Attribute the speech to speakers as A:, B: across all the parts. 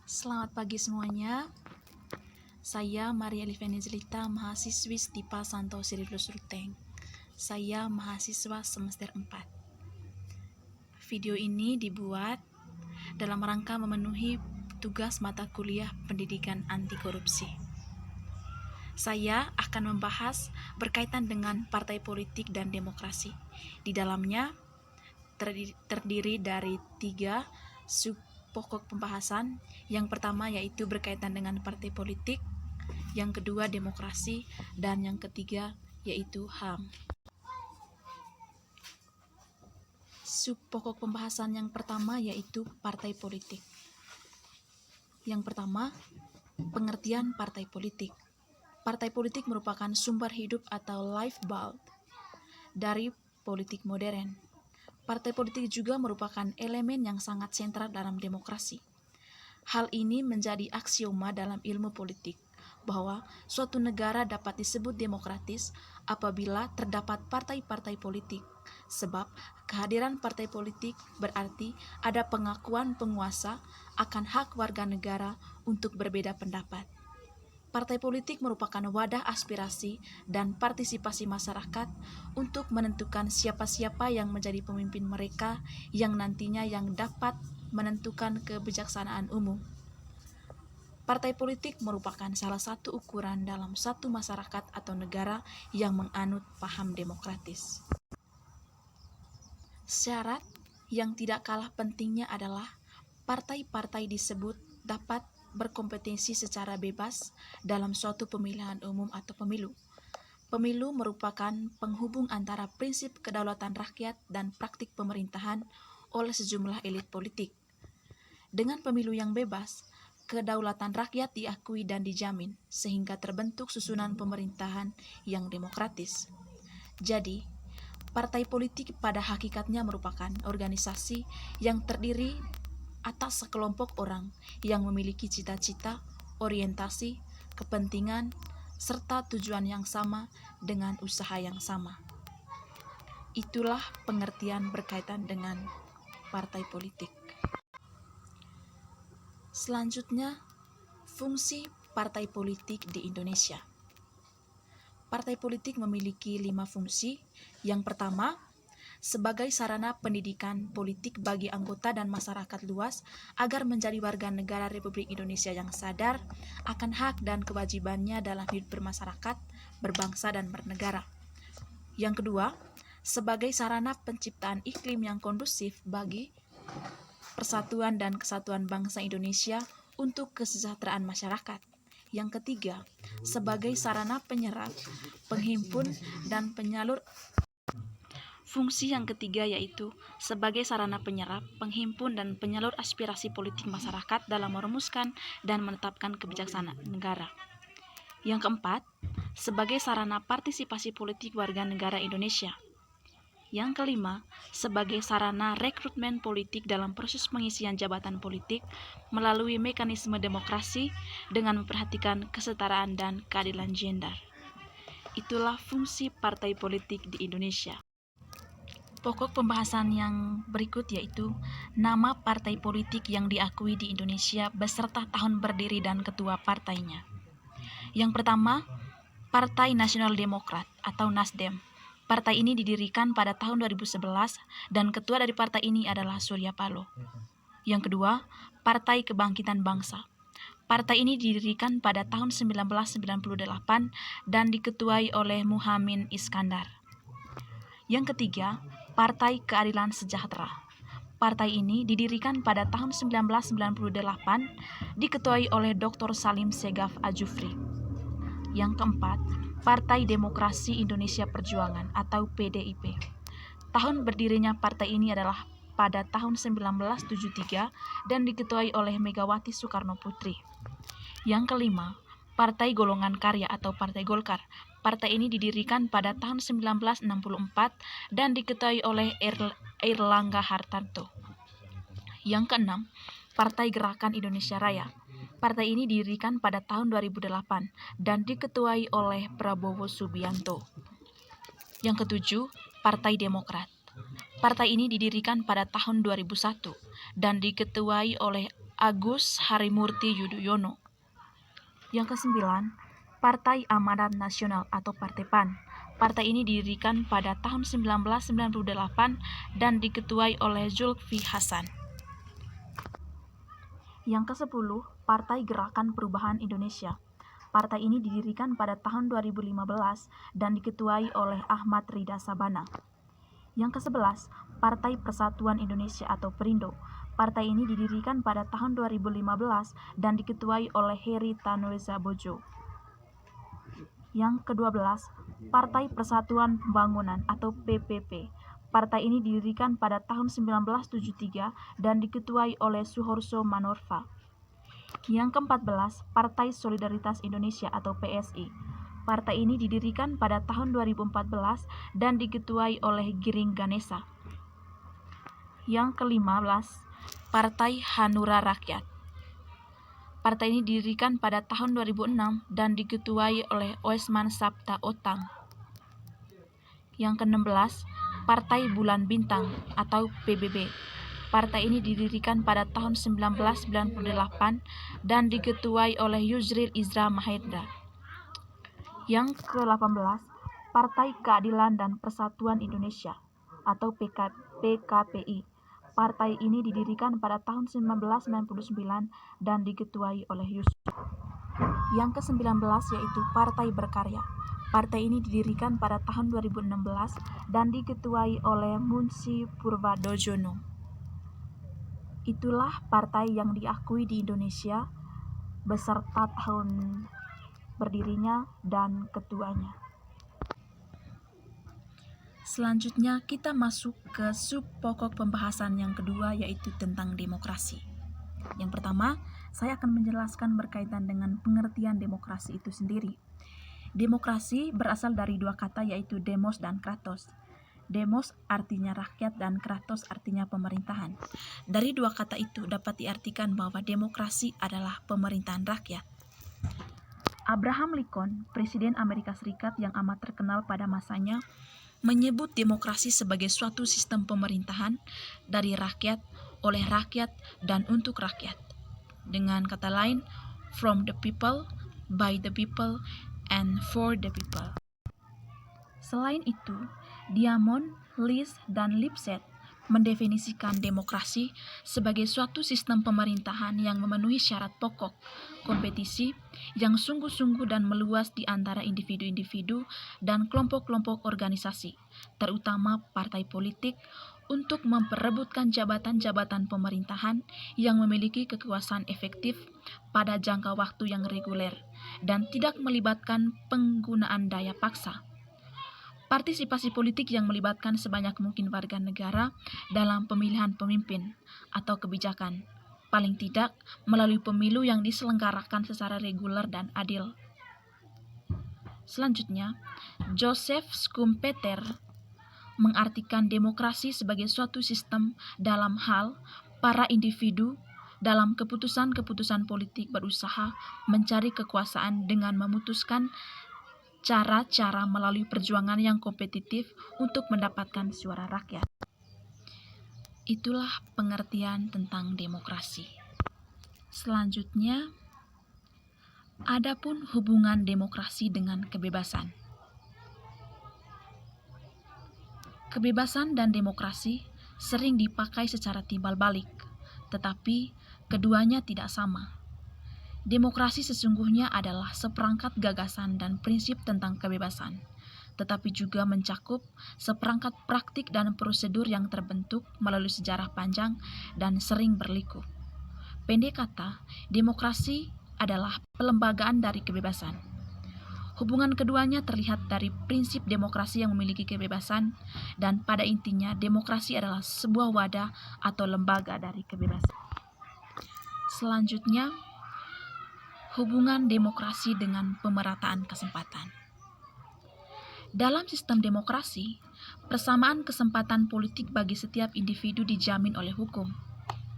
A: Selamat pagi semuanya. Saya Maria Liviani Zelita, mahasiswi Stipa Santo Sirilus Ruteng. Saya mahasiswa semester 4. Video ini dibuat dalam rangka memenuhi tugas mata kuliah pendidikan anti korupsi. Saya akan membahas berkaitan dengan partai politik dan demokrasi. Di dalamnya terdiri dari 3 sub pokok pembahasan. Yang pertama yaitu berkaitan dengan partai politik, yang kedua demokrasi, dan yang ketiga yaitu HAM. Sub pokok pembahasan yang pertama yaitu partai politik. Yang pertama, pengertian partai politik. Partai politik merupakan sumber hidup atau lifeblood dari politik modern. Partai politik juga merupakan elemen yang sangat sentral dalam demokrasi. Hal ini menjadi aksioma dalam ilmu politik, bahwa suatu negara dapat disebut demokratis apabila terdapat partai-partai politik, sebab kehadiran partai politik berarti ada pengakuan penguasa akan hak warga negara untuk berbeda pendapat. Partai politik merupakan wadah aspirasi dan partisipasi masyarakat untuk menentukan siapa-siapa yang menjadi pemimpin mereka yang nantinya dapat menentukan kebijaksanaan umum. Partai politik merupakan salah satu ukuran dalam satu masyarakat atau negara yang menganut paham demokratis. Syarat yang tidak kalah pentingnya adalah partai-partai disebut dapat berkompetensi secara bebas dalam suatu pemilihan umum atau pemilu. Pemilu merupakan penghubung antara prinsip kedaulatan rakyat dan praktik pemerintahan oleh sejumlah elit politik. Dengan pemilu yang bebas, kedaulatan rakyat diakui dan dijamin, sehingga terbentuk susunan pemerintahan yang demokratis. Jadi, partai politik pada hakikatnya merupakan organisasi yang terdiri atas sekelompok orang yang memiliki cita-cita, orientasi, kepentingan, serta tujuan yang sama dengan usaha yang sama. Itulah pengertian berkaitan dengan partai politik. Selanjutnya, fungsi partai politik di Indonesia. Partai politik memiliki 5 fungsi. Yang pertama, sebagai sarana pendidikan politik bagi anggota dan masyarakat luas agar menjadi warga negara Republik Indonesia yang sadar akan hak dan kewajibannya dalam hidup bermasyarakat, berbangsa, dan bernegara. Yang kedua, sebagai sarana penciptaan iklim yang kondusif bagi persatuan dan kesatuan bangsa Indonesia untuk kesejahteraan masyarakat. Yang ketiga, sebagai sarana penyerap, penghimpun, dan penyalur. Fungsi yang ketiga yaitu sebagai sarana penyerap, penghimpun, dan penyalur aspirasi politik masyarakat dalam merumuskan dan menetapkan kebijaksanaan negara. Yang keempat, sebagai sarana partisipasi politik warga negara Indonesia. Yang kelima, sebagai sarana rekrutmen politik dalam proses pengisian jabatan politik melalui mekanisme demokrasi dengan memperhatikan kesetaraan dan keadilan gender. Itulah fungsi partai politik di Indonesia. Pokok pembahasan yang berikut yaitu nama partai politik yang diakui di Indonesia beserta tahun berdiri dan ketua partainya. Yang pertama, Partai Nasional Demokrat atau Nasdem. Partai ini didirikan pada tahun 2011 dan ketua dari partai ini adalah Surya Paloh. Yang kedua, Partai Kebangkitan Bangsa. Partai ini didirikan pada tahun 1998 dan diketuai oleh Muhaimin Iskandar. Yang ketiga, Partai Keadilan Sejahtera. Partai ini didirikan pada tahun 1998, diketuai oleh Dr. Salim Segaf Ajufri. Yang keempat, Partai Demokrasi Indonesia Perjuangan atau PDIP. Tahun berdirinya partai ini adalah pada tahun 1973 dan diketuai oleh Megawati Soekarno Putri. Yang kelima, Partai Golongan Karya atau Partai Golkar. Partai ini didirikan pada tahun 1964 dan diketuai oleh Airlangga Hartarto. Yang keenam, Partai Gerakan Indonesia Raya. Partai ini didirikan pada tahun 2008 dan diketuai oleh Prabowo Subianto. Yang ketujuh, Partai Demokrat. Partai ini didirikan pada tahun 2001 dan diketuai oleh Agus Harimurti Yudhoyono. Yang kesembilan, Partai Amanat Nasional atau Partai PAN. Partai ini didirikan pada tahun 1998 dan diketuai oleh Zulkifli Hasan. Yang ke-10, Partai Gerakan Perubahan Indonesia. Partai ini didirikan pada tahun 2015 dan diketuai oleh Ahmad Rida Sabana. Yang ke-11, Partai Persatuan Indonesia atau Perindo. Partai ini didirikan pada tahun 2015 dan diketuai oleh Heri Tanuriza Bojo. Yang ke-12, Partai Persatuan Pembangunan atau PPP. Partai ini didirikan pada tahun 1973 dan diketuai oleh Suharto Manoarfa. Yang ke-14, Partai Solidaritas Indonesia atau PSI. Partai ini didirikan pada tahun 2014 dan diketuai oleh Giring Ganesa. Yang ke-15, Partai Hanura Rakyat. Partai ini didirikan pada tahun 2006 dan diketuai oleh Osman Sabta Otang. Yang ke-16, Partai Bulan Bintang atau PBB. Partai ini didirikan pada tahun 1998 dan diketuai oleh Yusril Iza Mahendra. Yang ke-18, Partai Keadilan dan Persatuan Indonesia atau PKPI. Partai ini didirikan pada tahun 1999 dan diketuai oleh Yusuf. Yang ke-19 yaitu Partai Berkarya. Partai ini didirikan pada tahun 2016 dan diketuai oleh Munshi Purbadojono. Itulah partai yang diakui di Indonesia beserta tahun berdirinya dan ketuanya. Selanjutnya kita masuk ke sub pokok pembahasan yang kedua yaitu tentang demokrasi. Yang pertama, saya akan menjelaskan berkaitan dengan pengertian demokrasi itu sendiri. Demokrasi berasal dari dua kata yaitu demos dan kratos. Demos artinya rakyat dan kratos artinya pemerintahan. Dari dua kata itu dapat diartikan bahwa demokrasi adalah pemerintahan rakyat. Abraham Lincoln, Presiden Amerika Serikat yang amat terkenal pada masanya, menyebut demokrasi sebagai suatu sistem pemerintahan dari rakyat, oleh rakyat, dan untuk rakyat. Dengan kata lain, from the people, by the people, and for the people. Selain itu, Diamond, List, dan Lipset mendefinisikan demokrasi sebagai suatu sistem pemerintahan yang memenuhi syarat pokok, kompetisi yang sungguh-sungguh dan meluas di antara individu-individu dan kelompok-kelompok organisasi, terutama partai politik, untuk memperebutkan jabatan-jabatan pemerintahan yang memiliki kekuasaan efektif pada jangka waktu yang reguler dan tidak melibatkan penggunaan daya paksa. Partisipasi politik yang melibatkan sebanyak mungkin warga negara dalam pemilihan pemimpin atau kebijakan, paling tidak melalui pemilu yang diselenggarakan secara reguler dan adil. Selanjutnya, Joseph Schumpeter mengartikan demokrasi sebagai suatu sistem dalam hal para individu dalam keputusan-keputusan politik berusaha mencari kekuasaan dengan memutuskan cara-cara melalui perjuangan yang kompetitif untuk mendapatkan suara rakyat. Itulah pengertian tentang demokrasi. Selanjutnya, adapun hubungan demokrasi dengan kebebasan. Kebebasan dan demokrasi sering dipakai secara timbal balik, tetapi keduanya tidak sama. Demokrasi sesungguhnya adalah seperangkat gagasan dan prinsip tentang kebebasan, tetapi juga mencakup seperangkat praktik dan prosedur yang terbentuk melalui sejarah panjang dan sering berliku. Pendek kata, demokrasi adalah pelembagaan dari kebebasan. Hubungan keduanya terlihat dari prinsip demokrasi yang memiliki kebebasan, dan pada intinya demokrasi adalah sebuah wadah atau lembaga dari kebebasan. Selanjutnya, hubungan demokrasi dengan pemerataan kesempatan. Dalam sistem demokrasi, persamaan kesempatan politik bagi setiap individu dijamin oleh hukum.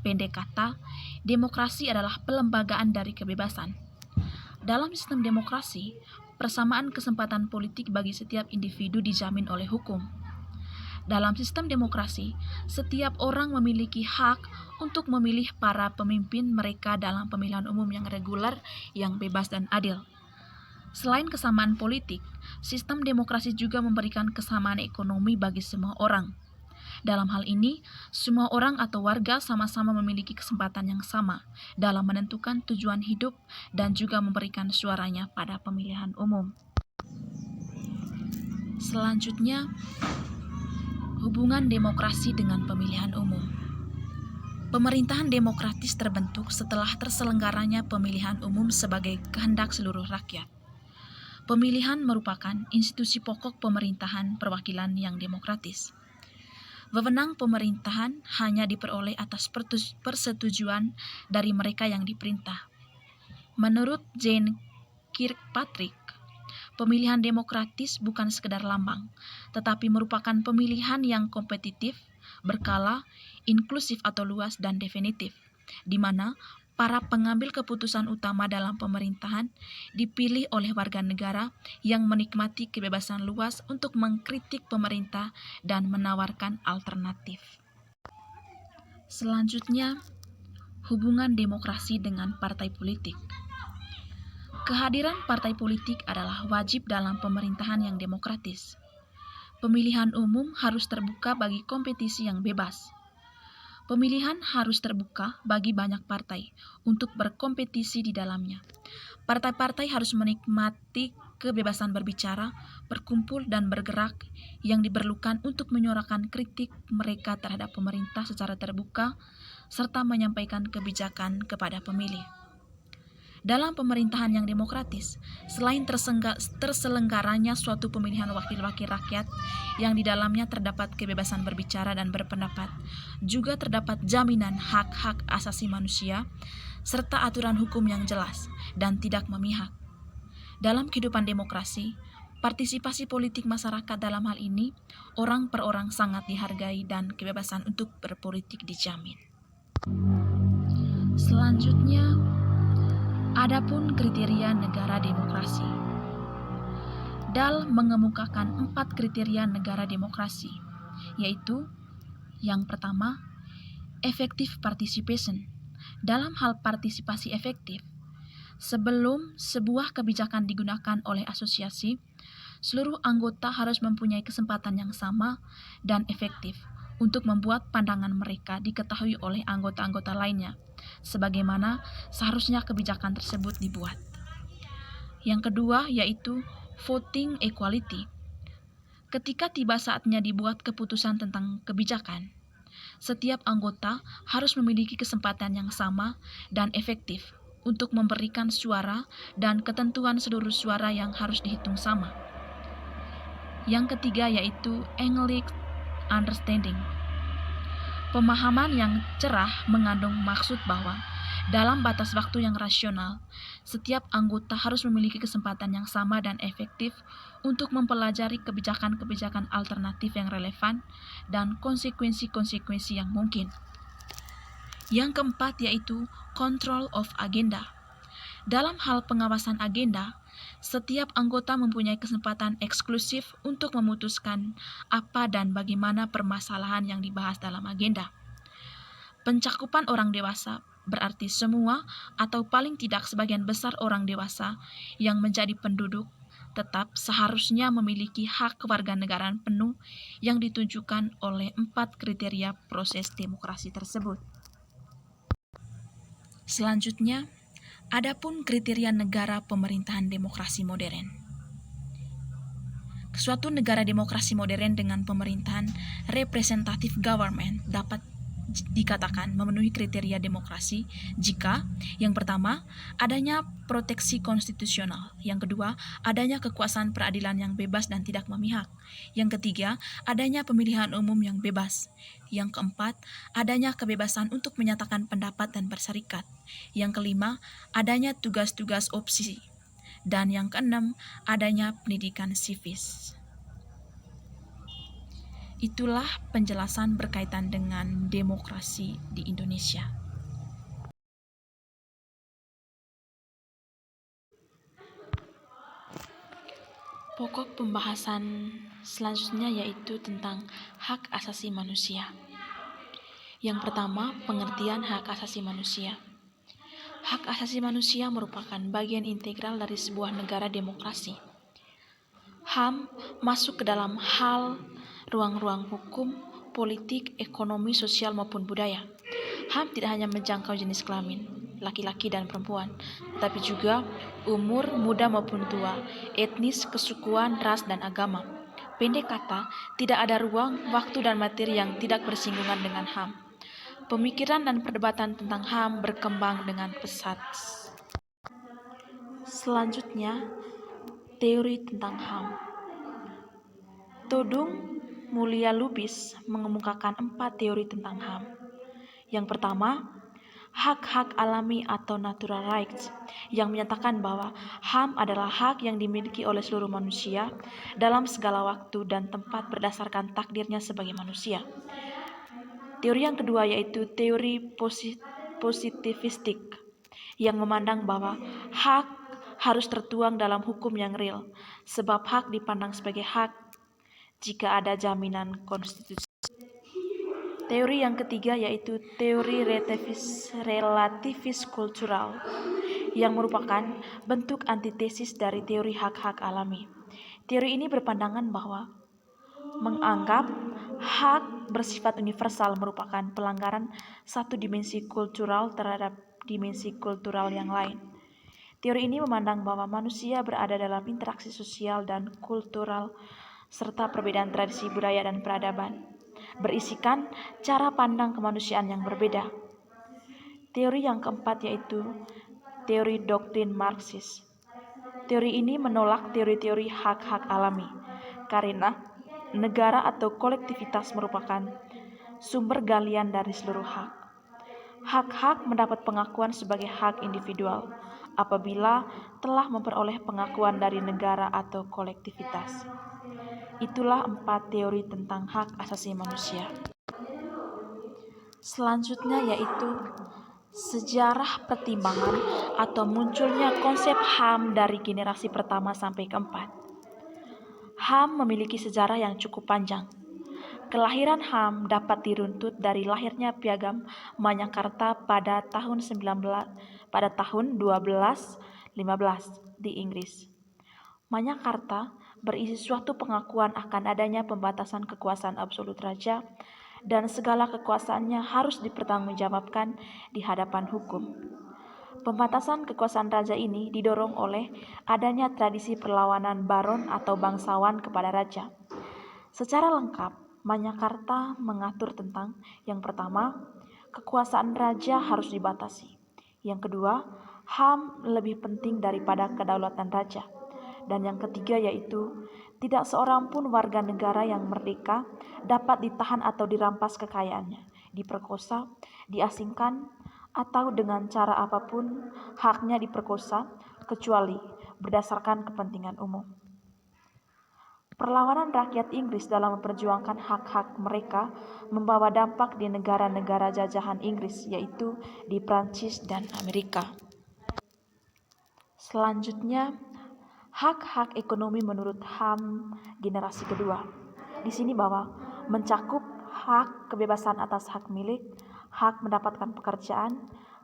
A: Pendek kata, demokrasi adalah pelembagaan dari kebebasan. Dalam sistem demokrasi, persamaan kesempatan politik bagi setiap individu dijamin oleh hukum. Dalam sistem demokrasi, setiap orang memiliki hak untuk memilih para pemimpin mereka dalam pemilihan umum yang reguler, yang bebas dan adil. Selain kesamaan politik, sistem demokrasi juga memberikan kesamaan ekonomi bagi semua orang. Dalam hal ini, semua orang atau warga sama-sama memiliki kesempatan yang sama dalam menentukan tujuan hidup dan juga memberikan suaranya pada pemilihan umum. Selanjutnya, hubungan demokrasi dengan pemilihan umum. Pemerintahan demokratis terbentuk setelah terselenggaranya pemilihan umum sebagai kehendak seluruh rakyat. Pemilihan merupakan institusi pokok pemerintahan perwakilan yang demokratis. Wewenang pemerintahan hanya diperoleh atas persetujuan dari mereka yang diperintah. Menurut Jane Kirkpatrick, pemilihan demokratis bukan sekedar lambang, tetapi merupakan pemilihan yang kompetitif, berkala, inklusif atau luas dan definitif, di mana para pengambil keputusan utama dalam pemerintahan dipilih oleh warga negara yang menikmati kebebasan luas untuk mengkritik pemerintah dan menawarkan alternatif. Selanjutnya, hubungan demokrasi dengan partai politik. Kehadiran partai politik adalah wajib dalam pemerintahan yang demokratis. Pemilihan umum harus terbuka bagi kompetisi yang bebas. Pemilihan harus terbuka bagi banyak partai untuk berkompetisi di dalamnya. Partai-partai harus menikmati kebebasan berbicara, berkumpul, dan bergerak yang diperlukan untuk menyuarakan kritik mereka terhadap pemerintah secara terbuka, serta menyampaikan kebijakan kepada pemilih. Dalam pemerintahan yang demokratis, selain terselenggaranya suatu pemilihan wakil-wakil rakyat yang di dalamnya terdapat kebebasan berbicara dan berpendapat, juga terdapat jaminan hak-hak asasi manusia, serta aturan hukum yang jelas dan tidak memihak. Dalam kehidupan demokrasi, partisipasi politik masyarakat dalam hal ini, orang per orang sangat dihargai dan kebebasan untuk berpolitik dijamin. Selanjutnya, adapun kriteria negara demokrasi. DAL mengemukakan 4 kriteria negara demokrasi, yaitu yang pertama, effective participation. Dalam hal partisipasi efektif, sebelum sebuah kebijakan digunakan oleh asosiasi, seluruh anggota harus mempunyai kesempatan yang sama dan efektif untuk membuat pandangan mereka diketahui oleh anggota-anggota lainnya, sebagaimana seharusnya kebijakan tersebut dibuat. Yang kedua yaitu voting equality. Ketika tiba saatnya dibuat keputusan tentang kebijakan, setiap anggota harus memiliki kesempatan yang sama dan efektif untuk memberikan suara dan ketentuan seluruh suara yang harus dihitung sama. Yang ketiga yaitu English understanding. Pemahaman yang cerah mengandung maksud bahwa dalam batas waktu yang rasional, setiap anggota harus memiliki kesempatan yang sama dan efektif untuk mempelajari kebijakan-kebijakan alternatif yang relevan dan konsekuensi-konsekuensi yang mungkin. Yang keempat yaitu control of agenda. Dalam hal pengawasan agenda, setiap anggota mempunyai kesempatan eksklusif untuk memutuskan apa dan bagaimana permasalahan yang dibahas dalam agenda. Pencakupan orang dewasa berarti semua atau paling tidak sebagian besar orang dewasa yang menjadi penduduk tetap seharusnya memiliki hak kewarganegaraan penuh yang ditunjukkan oleh 4 kriteria proses demokrasi tersebut. Selanjutnya, adapun kriteria negara pemerintahan demokrasi modern. Suatu negara demokrasi modern dengan pemerintahan representative government dapat dikatakan memenuhi kriteria demokrasi jika yang pertama, adanya proteksi konstitusional, yang kedua, adanya kekuasaan peradilan yang bebas dan tidak memihak, yang ketiga, adanya pemilihan umum yang bebas, yang keempat, adanya kebebasan untuk menyatakan pendapat dan berserikat, yang kelima, adanya tugas-tugas opsi, dan yang keenam, adanya pendidikan sivis. Itulah penjelasan berkaitan dengan demokrasi di Indonesia. Pokok pembahasan selanjutnya yaitu tentang hak asasi manusia. Yang pertama, pengertian hak asasi manusia. Hak asasi manusia merupakan bagian integral dari sebuah negara demokrasi. HAM masuk ke dalam hal ruang-ruang hukum, politik, ekonomi, sosial maupun budaya. HAM tidak hanya menjangkau jenis kelamin, laki-laki dan perempuan, tetapi juga umur, muda maupun tua, etnis, kesukuan, ras, dan agama. Pendek kata, tidak ada ruang, waktu, dan materi yang tidak bersinggungan dengan HAM. Pemikiran dan perdebatan tentang HAM berkembang dengan pesat. Selanjutnya, teori tentang HAM. Todung Mulya Lubis mengemukakan 4 teori tentang HAM. Yang pertama, hak-hak alami atau natural rights, yang menyatakan bahwa HAM adalah hak yang dimiliki oleh seluruh manusia dalam segala waktu dan tempat berdasarkan takdirnya sebagai manusia. Teori yang kedua yaitu teori positivistik, yang memandang bahwa hak harus tertuang dalam hukum yang real, sebab hak dipandang sebagai hak jika ada jaminan konstitusi. Teori yang ketiga yaitu teori relativis kultural, yang merupakan bentuk antitesis dari teori hak-hak alami. Teori ini berpandangan bahwa menganggap hak bersifat universal merupakan pelanggaran satu dimensi kultural terhadap dimensi kultural yang lain. Teori ini memandang bahwa manusia berada dalam interaksi sosial dan kultural serta perbedaan tradisi, budaya, dan peradaban, berisikan cara pandang kemanusiaan yang berbeda. Teori yang keempat yaitu teori doktrin Marxis. Teori ini menolak teori-teori hak-hak alami, karena negara atau kolektivitas merupakan sumber galian dari seluruh hak. Hak-hak mendapat pengakuan sebagai hak individual apabila telah memperoleh pengakuan dari negara atau kolektivitas. Itulah 4 teori tentang hak asasi manusia. Selanjutnya yaitu sejarah pertimbangan atau munculnya konsep HAM dari generasi pertama sampai keempat. HAM memiliki sejarah yang cukup panjang. Kelahiran HAM dapat diruntut dari lahirnya Piagam Magna Carta pada tahun 1215 di Inggris. Magna Carta berisi suatu pengakuan akan adanya pembatasan kekuasaan absolut raja dan segala kekuasaannya harus dipertanggungjawabkan di hadapan hukum. Pembatasan kekuasaan raja ini didorong oleh adanya tradisi perlawanan baron atau bangsawan kepada raja. Secara lengkap, Magna Carta mengatur tentang yang pertama, kekuasaan raja harus dibatasi. Yang kedua, HAM lebih penting daripada kedaulatan raja. Dan yang ketiga yaitu, tidak seorang pun warga negara yang merdeka dapat ditahan atau dirampas kekayaannya, diperkosa, diasingkan, atau dengan cara apapun haknya diperkosa, kecuali berdasarkan kepentingan umum. Perlawanan rakyat Inggris dalam memperjuangkan hak-hak mereka membawa dampak di negara-negara jajahan Inggris, yaitu di Prancis dan Amerika. Selanjutnya, hak-hak ekonomi menurut HAM generasi kedua. Di sini bahwa mencakup hak kebebasan atas hak milik, hak mendapatkan pekerjaan,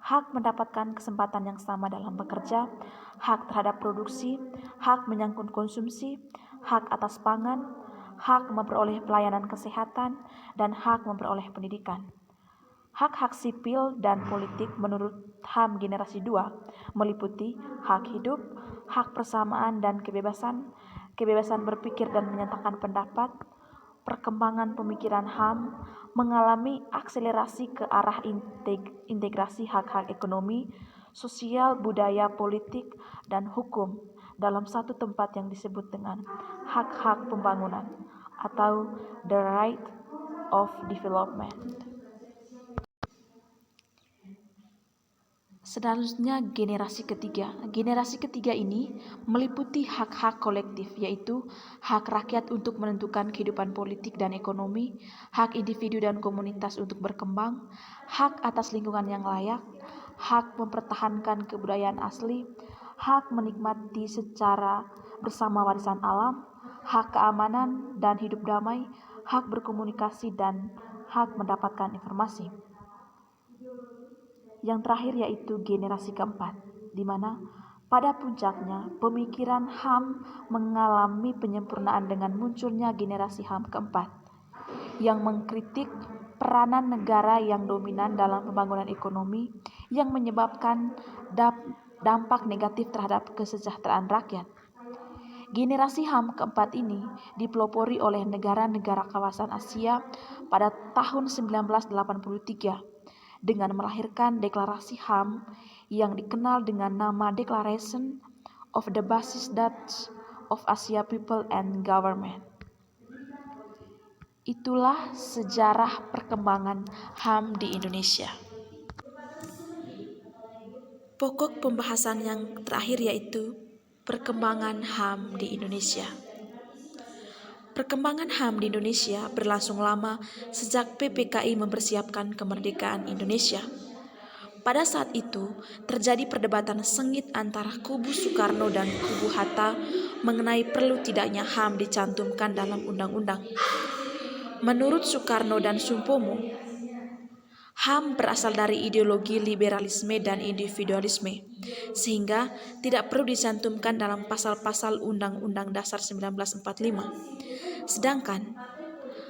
A: hak mendapatkan kesempatan yang sama dalam bekerja, hak terhadap produksi, hak menyangkut konsumsi, hak atas pangan, hak memperoleh pelayanan kesehatan, dan hak memperoleh pendidikan. Hak-hak sipil dan politik menurut HAM generasi 2 meliputi hak hidup, hak persamaan dan kebebasan, kebebasan berpikir dan menyatakan pendapat. Perkembangan pemikiran HAM mengalami akselerasi ke arah integrasi hak-hak ekonomi, sosial, budaya, politik, dan hukum dalam satu tempat yang disebut dengan hak-hak pembangunan atau the right of development. Selanjutnya generasi ketiga. Generasi ketiga ini meliputi hak-hak kolektif, yaitu hak rakyat untuk menentukan kehidupan politik dan ekonomi, hak individu dan komunitas untuk berkembang, hak atas lingkungan yang layak, hak mempertahankan kebudayaan asli, hak menikmati secara bersama warisan alam, hak keamanan dan hidup damai, hak berkomunikasi dan hak mendapatkan informasi. Yang terakhir yaitu generasi keempat, di mana pada puncaknya pemikiran HAM mengalami penyempurnaan dengan munculnya generasi HAM keempat yang mengkritik peranan negara yang dominan dalam pembangunan ekonomi yang menyebabkan dampak negatif terhadap kesejahteraan rakyat. Generasi HAM keempat ini dipelopori oleh negara-negara kawasan Asia pada tahun 1983 dengan melahirkan deklarasi HAM yang dikenal dengan nama Declaration of the Basic Rights of Asia People and Government. Itulah sejarah perkembangan HAM di Indonesia. Pokok pembahasan yang terakhir yaitu perkembangan HAM di Indonesia. Perkembangan HAM di Indonesia berlangsung lama sejak PPKI mempersiapkan kemerdekaan Indonesia. Pada saat itu, terjadi perdebatan sengit antara kubu Soekarno dan kubu Hatta mengenai perlu tidaknya HAM dicantumkan dalam undang-undang. Menurut Soekarno dan Sumpomo, HAM berasal dari ideologi liberalisme dan individualisme, sehingga tidak perlu dicantumkan dalam pasal-pasal Undang-Undang Dasar 1945. Sedangkan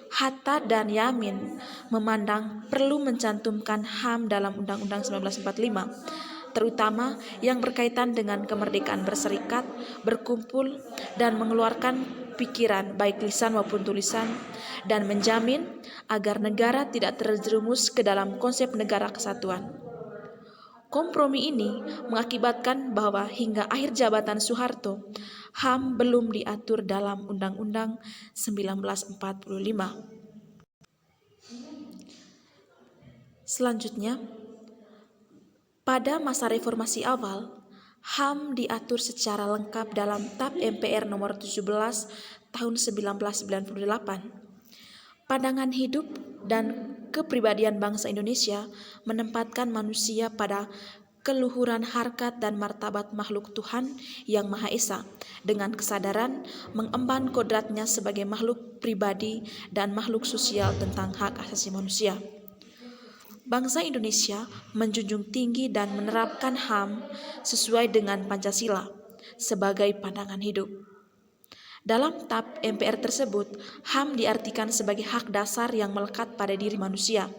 A: Hatta dan Yamin memandang perlu mencantumkan HAM dalam Undang-Undang 1945, terutama yang berkaitan dengan kemerdekaan berserikat, berkumpul, dan mengeluarkan pikiran baik lisan maupun tulisan, dan menjamin agar negara tidak terjerumus ke dalam konsep negara kesatuan. Kompromi ini mengakibatkan bahwa hingga akhir jabatan Soeharto, HAM belum diatur dalam Undang-Undang 1945. Selanjutnya, pada masa reformasi awal, HAM diatur secara lengkap dalam TAP MPR nomor 17 tahun 1998. Pandangan hidup dan kepribadian bangsa Indonesia menempatkan manusia pada keluhuran harkat dan martabat makhluk Tuhan yang Maha Esa dengan kesadaran mengemban kodratnya sebagai makhluk pribadi dan makhluk sosial tentang hak asasi manusia. Bangsa Indonesia menjunjung tinggi dan menerapkan HAM sesuai dengan Pancasila sebagai pandangan hidup. Dalam TAP MPR tersebut, HAM diartikan sebagai hak dasar yang melekat pada diri manusia,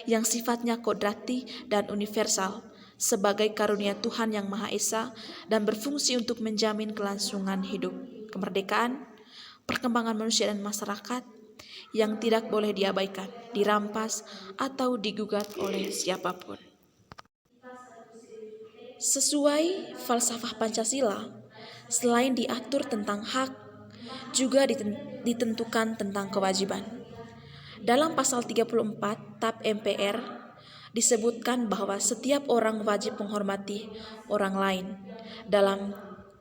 A: yang sifatnya kodrati dan universal, sebagai karunia Tuhan yang Maha Esa dan berfungsi untuk menjamin kelangsungan hidup, kemerdekaan, perkembangan manusia dan masyarakat, yang tidak boleh diabaikan, dirampas, atau digugat oleh siapapun. Sesuai falsafah Pancasila, selain diatur tentang hak, juga ditentukan tentang kewajiban. Dalam pasal 34 TAP MPR disebutkan bahwa setiap orang wajib menghormati orang lain dalam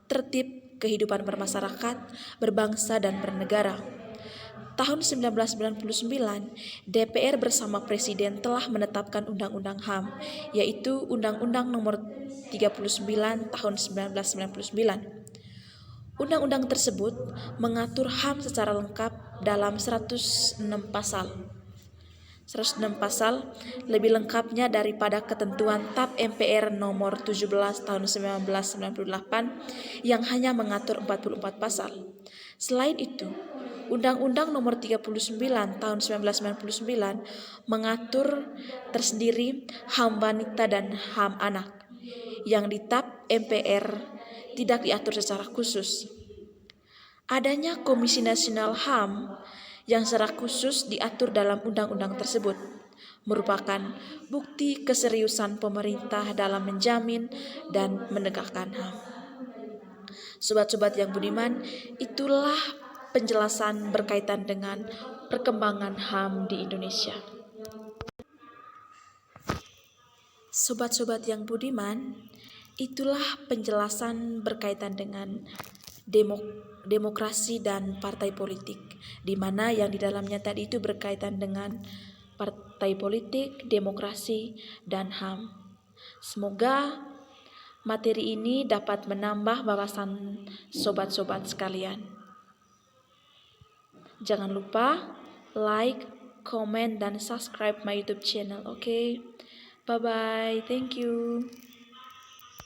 A: tertib kehidupan bermasyarakat, berbangsa, dan bernegara. Tahun 1999, DPR bersama Presiden telah menetapkan Undang-Undang HAM, yaitu Undang-Undang Nomor 39 Tahun 1999. Undang-undang tersebut mengatur HAM secara lengkap dalam 106 pasal. 106 pasal lebih lengkapnya daripada ketentuan TAP MPR nomor 17 tahun 1998 yang hanya mengatur 44 pasal. Selain itu, Undang-Undang nomor 39 tahun 1999 mengatur tersendiri HAM wanita dan HAM anak yang di TAP MPR tidak diatur secara khusus. Adanya Komisi Nasional HAM yang secara khusus diatur dalam undang-undang tersebut merupakan bukti keseriusan pemerintah dalam menjamin dan menegakkan HAM. Sobat-sobat yang budiman, itulah penjelasan berkaitan dengan perkembangan HAM di Indonesia. Sobat-sobat yang budiman, itulah penjelasan berkaitan dengan demokrasi dan partai politik, di mana yang di dalamnya tadi itu berkaitan dengan partai politik, demokrasi, dan HAM. Semoga materi ini dapat menambah wawasan sobat-sobat sekalian. Jangan lupa like, comment, dan subscribe my YouTube channel. Oke, bye bye. Thank you.